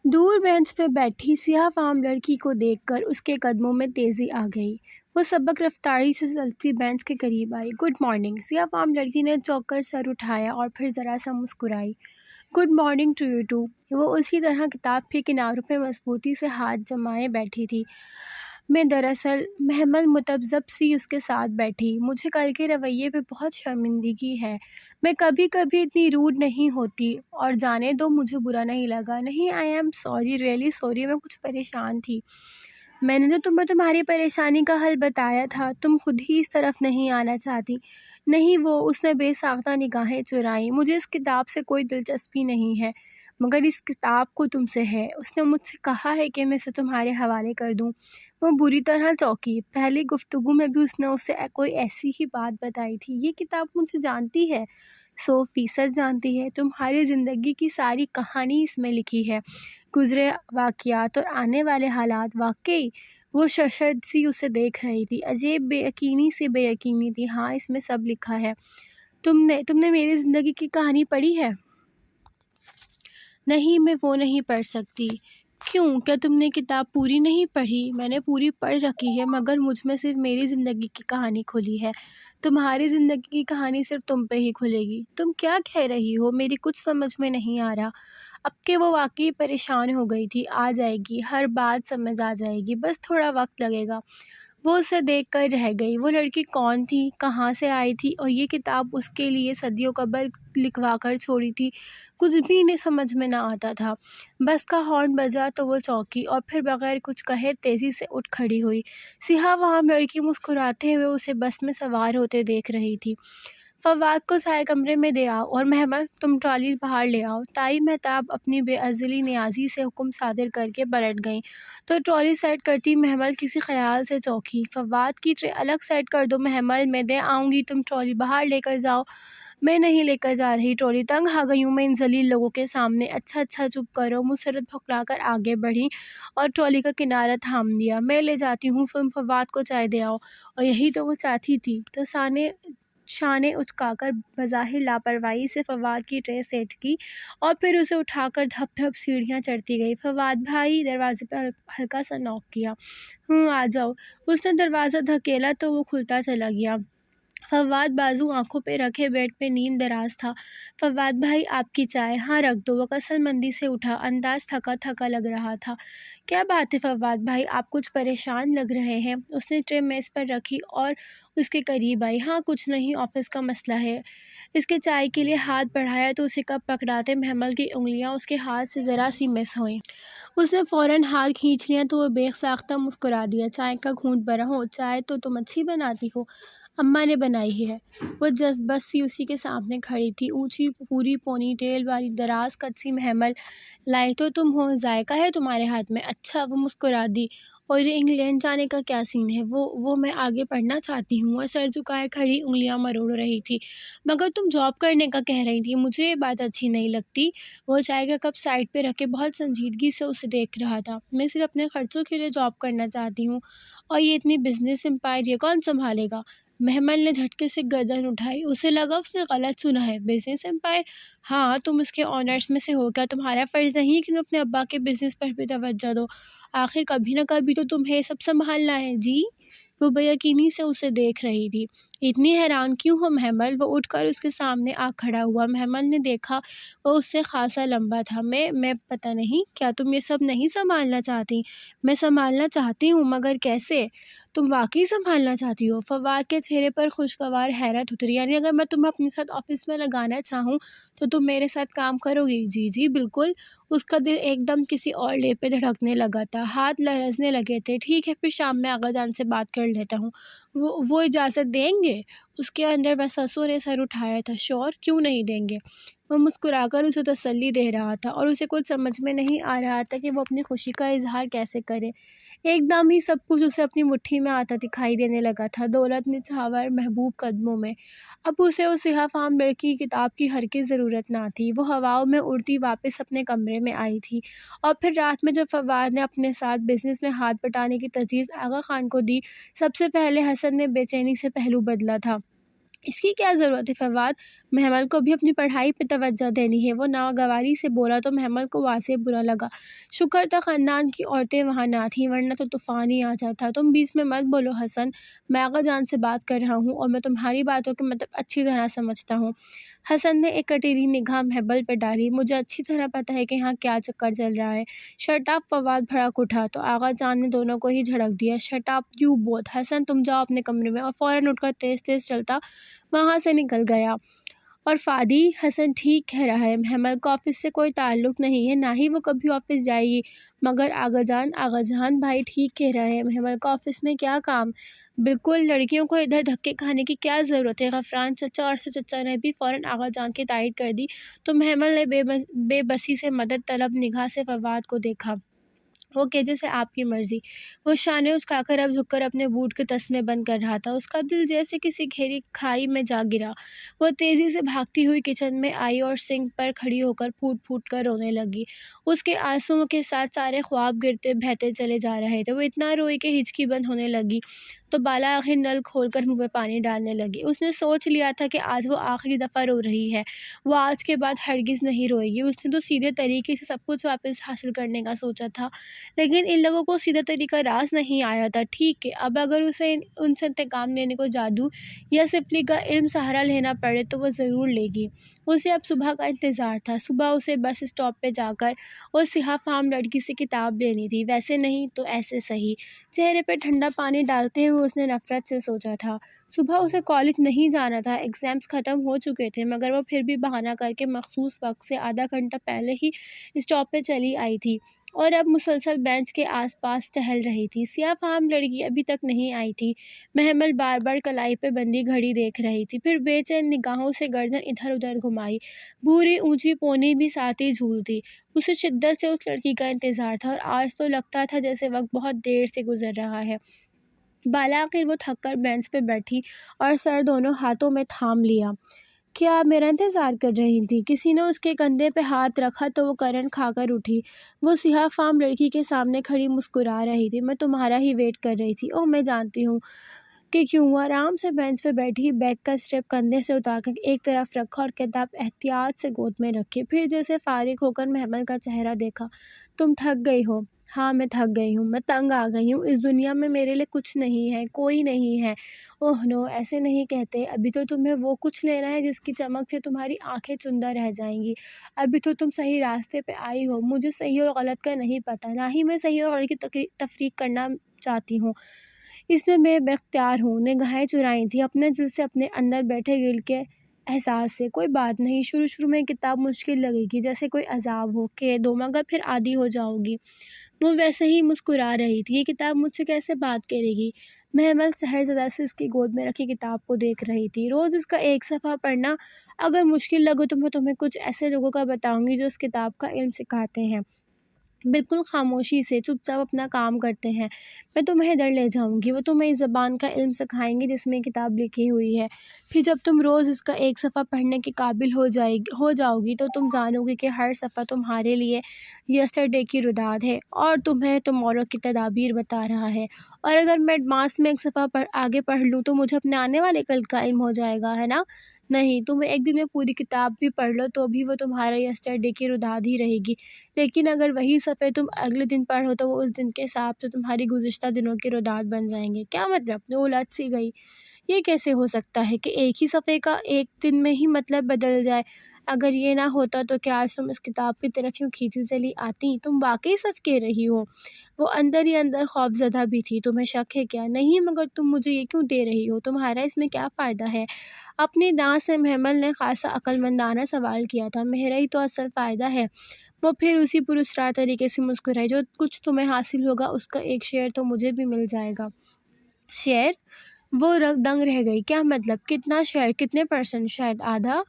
دور بینچ پہ بیٹھی سیاہ فام لڑکی کو دیکھ کر اس کے قدموں میں تیزی آ گئی۔ وہ سبک رفتاری سے چلتی بینچ کے قریب آئی۔ Good morning. سیاہ فام لڑکی نے چونک کر سر اٹھایا اور پھر ذرا سا مسکرائی۔ Good morning to you too. وہ اسی طرح کتاب کے کناروں پہ مضبوطی سے ہاتھ جمائے بیٹھی تھی۔ میں دراصل محمل متذبذب سی اس کے ساتھ بیٹھی۔ مجھے کل کے رویے پہ بہت شرمندگی ہے۔ میں کبھی کبھی اتنی روڈ نہیں ہوتی، اور جانے دو مجھے برا نہیں لگا۔ نہیں، I am sorry, really sorry, میں کچھ پریشان تھی۔ میں نے تو تمہیں تمہاری پریشانی کا حل بتایا تھا، تم خود ہی اس طرف نہیں آنا چاہتی۔ نہیں، اس نے بے ساختہ نگاہیں چرائیں۔ مجھے اس کتاب سے کوئی دلچسپی نہیں ہے، مگر اس کتاب کو تم سے ہے۔ اس نے مجھ سے کہا ہے کہ میں اسے تمہارے حوالے کر دوں۔ وہ بری طرح چونکی۔ پہلی گفتگو میں بھی اس نے اسے کوئی ایسی ہی بات بتائی تھی۔ یہ کتاب مجھے جانتی ہے، 100% جانتی ہے۔ تمہاری زندگی کی ساری کہانی اس میں لکھی ہے، گزرے واقعات اور آنے والے حالات۔ واقعی؟ وہ شرد سی اسے دیکھ رہی تھی، عجیب بے یقینی تھی۔ ہاں، اس میں سب لکھا ہے۔ تم نے میری زندگی کی کہانی پڑھی ہے؟ نہیں، میں وہ نہیں پڑھ سکتی۔ کیوں؟ کیا تم نے کتاب پوری نہیں پڑھی؟ میں نے پوری پڑھ رکھی ہے، مگر مجھ میں صرف میری زندگی کی کہانی کھلی ہے۔ تمہاری زندگی کی کہانی صرف تم پہ ہی کھلے گی۔ تم کیا کہہ رہی ہو؟ میری کچھ سمجھ میں نہیں آ رہا۔ اب کہ وہ واقعی پریشان ہو گئی تھی۔ آ جائے گی، ہر بات سمجھ آ جائے گی، بس تھوڑا وقت لگے گا۔ وہ اسے دیکھ کر رہ گئی۔ وہ لڑکی کون تھی؟ کہاں سے آئی تھی؟ اور یہ کتاب اس کے لیے صدیوں قبل لکھوا کر چھوڑی تھی؟ کچھ بھی نہیں سمجھ میں نہ آتا تھا۔ بس کا ہارن بجا تو وہ چونکی، اور پھر بغیر کچھ کہے تیزی سے اٹھ کھڑی ہوئی۔ سیاہ فام لڑکی مسکراتے ہوئے اسے بس میں سوار ہوتے دیکھ رہی تھی۔ فواد کو چائے کمرے میں دے آؤ، اور محمل تم ٹرالی باہر لے آؤ۔ تائی مہتاب اپنی بے عزلی نیازی سے حکم صادر کر کے پلٹ گئیں تو ٹرالی سیٹ کرتی محمل کسی خیال سے چونکی۔ فواد کی ٹرے الگ سیٹ کر دو محمل، میں دے آؤں گی، تم ٹرالی باہر لے کر جاؤ۔ میں نہیں لے کر جا رہی ٹرالی، تنگ آ گئی ہوں میں ان ذلیل لوگوں کے سامنے۔ اچھا چپ کرو۔ مسرت بھکلا کر آگے بڑھی اور ٹرالی کا کنارہ تھام دیا۔ میں لے جاتی ہوں، تم فواد کو چائے دے آؤ۔ اور یہی تو وہ چاہتی تھی۔ تو شانے اچکا کر بظاہر لاپرواہی سے فواد کی ٹرے سیٹ کی، اور پھر اسے اٹھا کر دھپ دھپ سیڑھیاں چڑھتی گئی۔ فواد بھائی، دروازے پر ہلکا سا نوک کیا۔ آ جاؤ۔ اس نے دروازہ دھکیلا تو وہ کھلتا چلا گیا۔ فواد بازو آنکھوں پہ رکھے بیڈ پہ نیم دراز تھا۔ فواد بھائی، آپ کی چائے۔ ہاں رکھ دو۔ وہ کسل مندی سے اٹھا، انداز تھکا لگ رہا تھا۔ کیا بات ہے فواد بھائی، آپ کچھ پریشان لگ رہے ہیں۔ اس نے ٹرے میز پر رکھی اور اس کے قریب آئی۔ ہاں کچھ نہیں، آفس کا مسئلہ ہے۔ اس کے چائے کے لیے ہاتھ بڑھایا تو اسے کپ پکڑاتے محمل کی انگلیاں اس کے ہاتھ سے ذرا سی مس ہوئیں۔ اس نے فوراً ہاتھ کھینچ لیا تو وہ بے ساختہ مسکرا دیا۔ چائے کا گھونٹ بھرا۔ چائے تو تم اچھی بناتی ہو، اماں نے بنائی ہے۔ وہ جس بس سی اسی کے سامنے کھڑی تھی، اونچی پوری پونی ٹیل والی دراز قد سی محمل۔ لائی تو تم ہو، ذائقہ ہے تمہارے ہاتھ میں۔ اچھا، وہ مسکرا دی۔ اور یہ انگلینڈ جانے کا کیا سین ہے؟ وہ میں آگے پڑھنا چاہتی ہوں۔ اور سر جھکائے کھڑی انگلیاں مروڑ رہی تھی۔ مگر تم جاب کرنے کا کہہ رہی تھی، مجھے یہ بات اچھی نہیں لگتی۔ وہ چائے کا کپ سائڈ پہ رکھے بہت سنجیدگی سے اسے دیکھ رہا تھا۔ میں صرف اپنے خرچوں کے لیے جاب کرنا چاہتی ہوں، اور یہ اتنی بزنس امپائر یہ کون سنبھالے گا؟ محمل نے جھٹکے سے گردن اٹھائی۔ اسے لگا اس نے غلط سنا ہے۔ Business empire? ہاں، تم اس کے آنرز میں سے ہو۔ کیا تمہارا فرض نہیں کہ تم اپنے ابا کے بزنس پر بھی توجہ دو؟ آخر کبھی نہ کبھی تو تمہیں یہ سب سنبھالنا ہے۔ جی؟ وہ بے یقینی سے اسے دیکھ رہی تھی۔ اتنی حیران کیوں ہو محمل؟ وہ اٹھ کر اس کے سامنے آ کھڑا ہوا۔ محمل نے دیکھا وہ اس سے خاصا لمبا تھا۔ میں پتہ نہیں، کیا تم یہ سب نہیں سنبھالنا چاہتی؟ میں سنبھالنا چاہتی ہوں، مگر کیسے؟ تم واقعی سنبھالنا چاہتی ہو؟ فواد کے چہرے پر خوشگوار حیرت اتری۔ یعنی اگر میں تمہیں اپنے ساتھ آفس میں لگانا چاہوں تو تم میرے ساتھ کام کرو گی؟ جی بالکل۔ اس کا دل ایک دم کسی اور لے پہ دھڑکنے لگا تھا، ہاتھ لرزنے لگے تھے۔ ٹھیک ہے، پھر شام میں آغا جان سے بات کر لیتا ہوں۔ وہ اجازت دیں گے؟ اس کے اندر وسوسوں نے سر اٹھایا تھا۔ شور، کیوں نہیں دیں گے؟ وہ مسکرا کر اسے تسلی دے رہا تھا، اور اسے کچھ سمجھ میں نہیں آ رہا تھا کہ وہ اپنی خوشی کا اظہار کیسے کرے۔ ایک دم ہی سب کچھ اسے اپنی مٹھی میں آتا دکھائی دینے لگا تھا، دولت، نچھاور، محبوب قدموں میں۔ اب اسے اس سیاہ فام لڑکی کی کتاب کی ہرگز ضرورت نہ تھی۔ وہ ہواؤں میں اڑتی واپس اپنے کمرے میں آئی تھی، اور پھر رات میں جب فواد نے اپنے ساتھ بزنس میں ہاتھ بٹانے کی تجویز آغا خان کو دی، سب سے پہلے حسن نے بے چینی سے پہلو بدلا تھا۔ اس کی کیا ضرورت ہے فواد؟ محمل کو بھی اپنی پڑھائی پہ توجہ دینی ہے۔ وہ ناگواری سے بولا تو محمل کو واضح برا لگا۔ شکر تھا خاندان کی عورتیں وہاں نہ تھیں، ورنہ تو طوفان ہی آ جاتا۔ تم بیچ میں مت بولو حسن، میں آغا جان سے بات کر رہا ہوں اور میں تمہاری باتوں کے مطلب اچھی طرح سمجھتا ہوں۔ حسن نے ایک کٹیری نگاہ محمل پہ ڈالی۔ مجھے اچھی طرح پتہ ہے کہ یہاں کیا چکر چل رہا ہے۔ Shut up! فواد بھڑک اٹھا تو آغا جان نے دونوں کو ہی جھڑک دیا۔ Shut up you both! Hasan تم جاؤ اپنے کمرے میں، اور فوراً اٹھ کر تیز تیز چلتا وہاں سے نکل گیا۔ اور فادی، حسن ٹھیک کہہ رہا ہے، محمل کا آفس سے کوئی تعلق نہیں ہے، نہ ہی وہ کبھی آفس جائے گی۔ مگر آغا جان بھائی ٹھیک کہہ رہا ہے، محمل کا آفس میں کیا کام؟ بالکل، لڑکیوں کو ادھر دھکے کھانے کی کیا ضرورت ہے؟ غفران چچا اور عرشد چچا نے بھی فوراً آغا جان کی تائید کر دی تو محمل نے بے بسی سے مدد طلب نگاہ سے فواد کو دیکھا۔ اوکے، جیسے آپ کی مرضی۔ وہ شانے اچکا کر اب جھک کر اپنے بوٹ کے تسمے بند کر رہا تھا۔ اس کا دل جیسے کسی گہری کھائی میں جا گرا۔ وہ تیزی سے بھاگتی ہوئی کچن میں آئی اور سنک پر کھڑی ہو کر پھوٹ پھوٹ کر رونے لگی۔ اس کے آنسوؤں کے ساتھ سارے خواب گرتے بہتے چلے جا رہے تھے۔ وہ اتنا روئی کہ ہچکی بند ہونے لگی تو بالا آخر نل کھول کر منہ میں پانی ڈالنے لگی۔ اس نے سوچ لیا تھا کہ آج وہ آخری دفعہ رو رہی ہے۔ وہ آج کے بعد ہرگز نہیں روئے گی۔ اس نے تو سیدھے طریقے سے سب کچھ واپس حاصل کرنے کا سوچا تھا، لیکن ان لوگوں کو سیدھا طریقہ راز نہیں آیا تھا۔ ٹھیک ہے، اب اگر اسے ان سے انتقام لینے کو جادو یا سپلی کا علم سہارا لینا پڑے تو وہ ضرور لے گی۔ اسے اب صبح کا انتظار تھا۔ صبح اسے بس اسٹاپ پہ جا کر اس سیاہ فام لڑکی سے کتاب لینی تھی، ویسے نہیں تو ایسے صحیح۔ چہرے پہ ٹھنڈا پانی ڈالتے ہوئے اس نے نفرت سے سوچا تھا۔ صبح اسے کالج نہیں جانا تھا، ایگزامز ختم ہو چکے تھے، مگر وہ پھر بھی بہانہ کر کے مخصوص وقت سے آدھا گھنٹہ پہلے ہی اسٹاپ پہ چلی آئی تھی اور اب مسلسل بینچ کے آس پاس ٹہل رہی تھی۔ سیاہ فام لڑکی ابھی تک نہیں آئی تھی۔ محمل بار بار کلائی پہ بندھی گھڑی دیکھ رہی تھی، پھر بے چین نگاہوں سے گردن ادھر ادھر گھمائی۔ بھوری اونچی پونی بھی ساتھ ہی جھولتی۔ اسے شدت سے اس لڑکی کا انتظار تھا اور آج تو لگتا تھا جیسے وقت بہت دیر سے گزر رہا ہے۔ بالآخر وہ تھک کر بینچ پہ بیٹھی اور سر دونوں ہاتھوں میں تھام لیا۔ کیا آپ میرا انتظار کر رہی تھی؟ کسی نے اس کے کندھے پہ ہاتھ رکھا تو وہ کرنٹ کھا کر اٹھی۔ وہ سیاہ فام لڑکی کے سامنے کھڑی مسکرا رہی تھی۔ میں تمہارا ہی ویٹ کر رہی تھی۔ اوہ، میں جانتی ہوں کہ کیوں۔ وہ آرام سے بینچ پہ بیٹھی، بیگ کا اسٹریپ کندھے سے اتار کر ایک طرف رکھا اور کتاب احتیاط سے گود میں رکھی، پھر جیسے فارغ ہو کر محمل کا چہرہ دیکھا۔ تم تھک گئی ہو؟ ہاں، میں تھک گئی ہوں، میں تنگ آ گئی ہوں۔ اس دنیا میں میرے لیے کچھ نہیں ہے، کوئی نہیں ہے۔ اوہ نو، ایسے نہیں کہتے۔ ابھی تو تمہیں وہ کچھ لینا ہے جس کی چمک سے تمہاری آنکھیں چندہ رہ جائیں گی۔ ابھی تو تم صحیح راستے پہ آئی ہو۔ مجھے صحیح اور غلط کا نہیں پتہ، نہ ہی میں صحیح اور غلط کی تفریق کرنا چاہتی ہوں۔ اس میں اختیار ہوں۔ نگاہیں چرائیں تھیں اپنے دل سے، اپنے اندر بیٹھے گل کے احساس سے۔ کوئی بات نہیں، شروع میں کتاب مشکل لگے گی، جیسے کوئی عذاب ہو، قید ہو، مگر پھر عادی ہو جاؤ گی۔ وہ ویسے ہی مسکرا رہی تھی۔ یہ کتاب مجھ سے کیسے بات کرے گی؟ محمل سحر زدہ سے اس کی گود میں رکھی کتاب کو دیکھ رہی تھی۔ روز اس کا ایک صفحہ پڑھنا، اگر مشکل لگے تو میں تمہیں کچھ ایسے لوگوں کا بتاؤں گی جو اس کتاب کا علم سکھاتے ہیں، بالکل خاموشی سے، چپ چاپ اپنا کام کرتے ہیں۔ میں تمہیں ادھر لے جاؤں گی، وہ تمہیں اس زبان کا علم سکھائیں گے جس میں کتاب لکھی ہوئی ہے۔ پھر جب تم روز اس کا ایک صفحہ پڑھنے کے قابل ہو جاؤ گی تو تم جانو گی کہ ہر صفحہ تمہارے لیے یسٹرڈے کی رداد ہے اور تمہیں ٹمارو کی تدابیر بتا رہا ہے۔ اور اگر میں ایڈوانس میں ایک صفحہ آگے پڑھ لوں تو مجھے اپنے آنے والے کل کا علم ہو جائے گا، ہے نا؟ نہیں، تم ایک دن میں پوری کتاب بھی پڑھ لو تو بھی وہ تمہارا یسٹرڈے کی رداد ہی رہے گی، لیکن اگر وہی صفحے تم اگلے دن پڑھو تو وہ اس دن کے حساب سے تمہاری گزشتہ دنوں کی رداد بن جائیں گے۔ کیا مطلب؟ وہ الجھ سی گئی۔ یہ کیسے ہو سکتا ہے کہ ایک ہی صفحے کا ایک دن میں ہی مطلب بدل جائے؟ اگر یہ نہ ہوتا تو کیا آج تم اس کتاب کی طرف یوں کھینچی چلی آتی؟ تم واقعی سچ کہہ رہی ہو؟ وہ اندر ہی اندر خوف زدہ بھی تھی۔ تمہیں شک ہے کیا؟ نہیں، مگر تم مجھے یہ کیوں دے رہی ہو؟ تمہارا اس میں کیا فائدہ ہے؟ اپنی دانت سے محمل نے خاصا عقل مندانہ سوال کیا تھا۔ میرا ہی تو اصل فائدہ ہے۔ وہ پھر اسی پراسرار طریقے سے مسکرائی۔ جو کچھ تمہیں حاصل ہوگا اس کا ایک شیئر تو مجھے بھی مل جائے گا۔ شیئر؟ وہ دنگ رہ گئی۔ کیا مطلب؟ کتنا شیئر؟ کتنے %؟ شاید آدھا،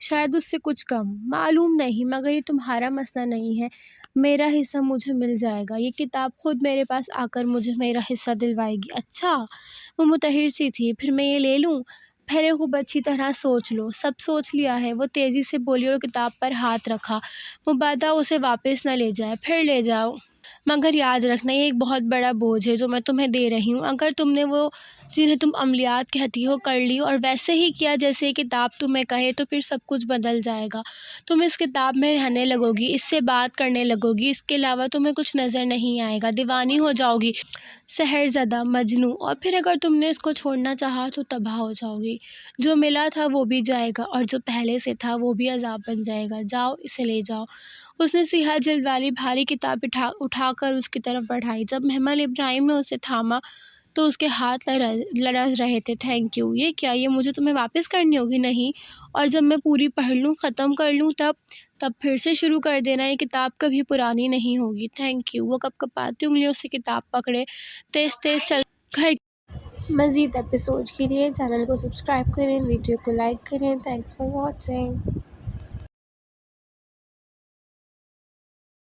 شاید اس سے کچھ کم، معلوم نہیں، مگر یہ تمہارا مسئلہ نہیں ہے۔ میرا حصہ مجھے مل جائے گا۔ یہ کتاب خود میرے پاس آ کر مجھے میرا حصہ دلوائے گی۔ اچھا، وہ متحر سی تھی۔ پھر میں یہ لے لوں؟ پہلے خوب اچھی طرح سوچ لو۔ سب سوچ لیا ہے، وہ تیزی سے بولی اور کتاب پر ہاتھ رکھا۔ مبادا اسے واپس نہ لے جائے۔ پھر لے جاؤ۔ مگر یاد رکھنا یہ ایک بہت بڑا بوجھ ہے جو میں تمہیں دے رہی ہوں۔ اگر تم نے وہ جنہیں تم عملیات کہتی ہو کر لی اور ویسے ہی کیا جیسے یہ کتاب تمہیں کہے تو پھر سب کچھ بدل جائے گا۔ تم اس کتاب میں رہنے لگو گی، اس سے بات کرنے لگو گی، اس کے علاوہ تمہیں کچھ نظر نہیں آئے گا، دیوانی ہو جاؤ گی، سحرزدہ، مجنوں، اور پھر اگر تم نے اس کو چھوڑنا چاہا تو تباہ ہو جاؤ گی۔ جو ملا تھا وہ بھی جائے گا اور جو پہلے سے تھا وہ بھی عذاب بن جائے گا۔ جاؤ اسے لے جاؤ۔ اس نے سیاہ جلد والی بھاری کتاب اٹھا کر اس کی طرف بڑھائی۔ جب محمل ابراہیم نے اسے تھاما تو اس کے ہاتھ لرز رہے تھے۔ Thank you. یہ کیا؟ یہ مجھے تمہیں واپس کرنی ہوگی؟ نہیں، اور جب میں پوری پڑھ لوں، ختم کر لوں، تب پھر سے شروع کر دینا۔ یہ کتاب کبھی پرانی نہیں ہوگی۔ Thank you. وہ کپاتی انگلیوں سے کتاب پکڑے تیز تیز چل گھر۔ مزید ایپیسوڈ کے لیے چینل کو سبسکرائب کریں، ویڈیو کو لائک کریں۔ Thanks for watching.